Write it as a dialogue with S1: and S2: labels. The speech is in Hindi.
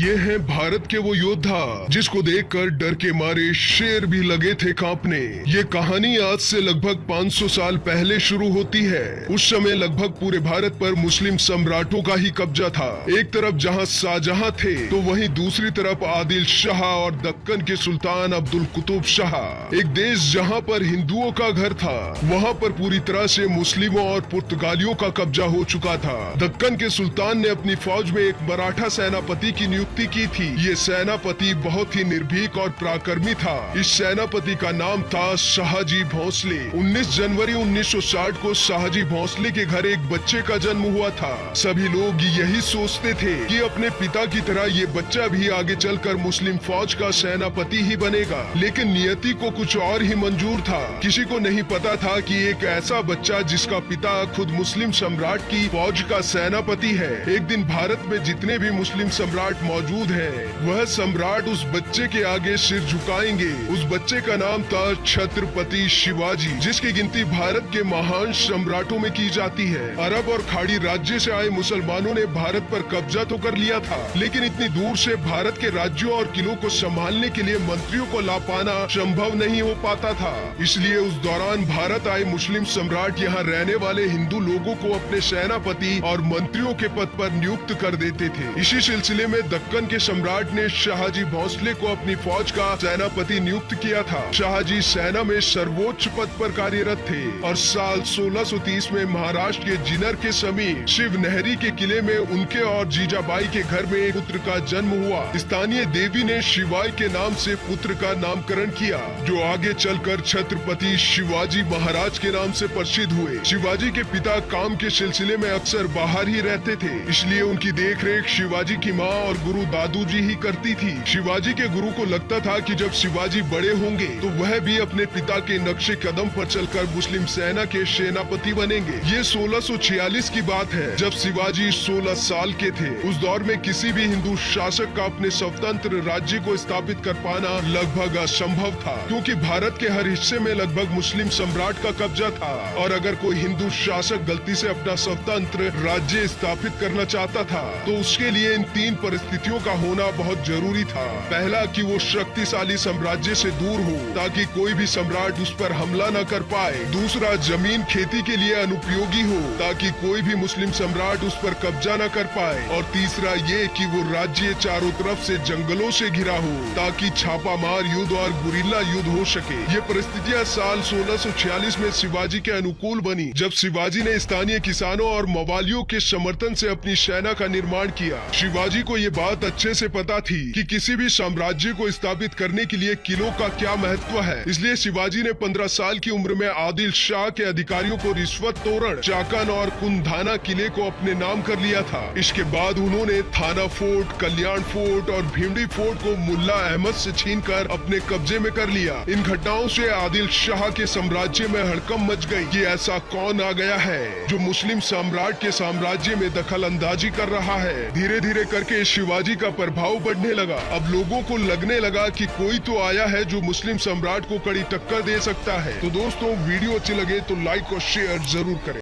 S1: ये हैं भारत के वो योद्धा जिसको देखकर डर के मारे शेर भी लगे थे कांपने। ये कहानी आज से लगभग 500 साल पहले शुरू होती है। उस समय लगभग पूरे भारत पर मुस्लिम सम्राटों का ही कब्जा था। एक तरफ जहां शाहजहां थे तो वहीं दूसरी तरफ आदिल शाह और दक्कन के सुल्तान अब्दुल कुतुब शाह। एक देश जहां पर हिंदुओं का घर था वहां पर पूरी तरह से मुस्लिमों और पुर्तगालियों का कब्जा हो चुका था। दक्कन के सुल्तान ने अपनी फौज में एक मराठा सेनापति की नियुक्ति की थी। ये सेनापति बहुत ही निर्भीक और पराक्रमी था। इस सेनापति का नाम था शाहजी भोंसले। 19 जनवरी 1960 को शाहजी भोंसले के घर एक बच्चे का जन्म हुआ था। सभी लोग यही सोचते थे कि अपने पिता की तरह ये बच्चा भी आगे चलकर मुस्लिम फौज का सेनापति ही बनेगा, लेकिन नियति को कुछ और ही मंजूर था। किसी को नहीं पता था कि एक ऐसा बच्चा जिसका पिता खुद मुस्लिम सम्राट की फौज का सेनापति है, एक दिन भारत में जितने भी मुस्लिम सम्राट मौजूद हैं, वह सम्राट उस बच्चे के आगे सिर झुकाएंगे। उस बच्चे का नाम था छत्रपति शिवाजी, जिसकी गिनती भारत के महान सम्राटों में की जाती है। अरब और खाड़ी राज्य से आए मुसलमानों ने भारत पर कब्जा तो कर लिया था, लेकिन इतनी दूर से भारत के राज्यों और किलों को संभालने के लिए मंत्रियों को ला पाना संभव नहीं हो पाता था। इसलिए उस दौरान भारत आए मुस्लिम सम्राट यहाँ रहने वाले हिंदू लोगों को अपने सेनापति और मंत्रियों के पद पर नियुक्त कर देते थे। इसी सिलसिले में दक्कन के सम्राट ने शाहजी भोंसले को अपनी फौज का सेनापति नियुक्त किया था। शाहजी सेना में सर्वोच्च पद पर कार्यरत थे और साल 1630 में महाराष्ट्र के जिनर के समीप शिव नहरी के किले में उनके और जीजाबाई के घर में एक पुत्र का जन्म हुआ। स्थानीय देवी ने शिवाई के नाम से पुत्र का नामकरण किया, जो आगे चलकर छत्रपति शिवाजी महाराज के नाम से प्रसिद्ध हुए। शिवाजी के पिता काम के सिलसिले में अक्सर बाहर ही रहते थे, इसलिए उनकी देखरेख शिवाजी की माँ और गुरु दादू जी ही करती थी। शिवाजी के गुरु को लगता था कि जब शिवाजी बड़े होंगे तो वह भी अपने पिता के नक्शे कदम पर चलकर मुस्लिम सेना के सेनापति बनेंगे। ये 1646 की बात है, जब शिवाजी 16 साल के थे। उस दौर में किसी भी हिंदू शासक का अपने स्वतंत्र राज्य को स्थापित कर पाना लगभग असंभव था, क्योंकि भारत के हर हिस्से में लगभग मुस्लिम सम्राट का कब्जा था और अगर कोई हिंदू शासक गलती से अपना स्वतंत्र राज्य स्थापित करना चाहता था तो उसके लिए इन तीन परिस्थितियों का होना बहुत जरूरी था। पहला, कि वो शक्तिशाली साम्राज्य से दूर हो ताकि कोई भी सम्राट उस पर हमला न कर पाए। दूसरा, जमीन खेती के लिए अनुपयोगी हो ताकि कोई भी मुस्लिम सम्राट उस पर कब्जा न कर पाए। और तीसरा ये कि वो राज्य चारों तरफ से जंगलों से घिरा हो ताकि छापामार युद्ध और गुरिल्ला युद्ध हो सके। ये परिस्थितियाँ साल 1646 में शिवाजी के अनुकूल बनी, जब शिवाजी ने स्थानीय किसानों और मवालियों के समर्थन से अपनी सेना का निर्माण किया। शिवाजी को ये बात अच्छे से पता थी कि किसी भी साम्राज्य को स्थापित करने के लिए किलों का क्या महत्व है, इसलिए शिवाजी ने 15 साल की उम्र में आदिल शाह के अधिकारियों को रिश्वत तोरण, चाकन और कुंधाना किले को अपने नाम कर लिया था। इसके बाद उन्होंने थाना फोर्ट, कल्याण फोर्ट और भीमडी फोर्ट को मुल्ला अहमद से छीनकर अपने कब्जे में कर लिया। इन घटनाओं से आदिल शाह के साम्राज्य में हड़कंप मच गई कि ऐसा कौन आ गया है जो मुस्लिम सम्राट के साम्राज्य में दखल अंदाजी कर रहा है। धीरे धीरे करके शिवाजी का प्रभाव बढ़ने लगा। अब लोगों को लगने लगा कि कोई तो आया है जो मुस्लिम सम्राट को कड़ी टक्कर दे सकता है। तो दोस्तों, वीडियो अच्छी लगे तो लाइक और शेयर जरूर करें।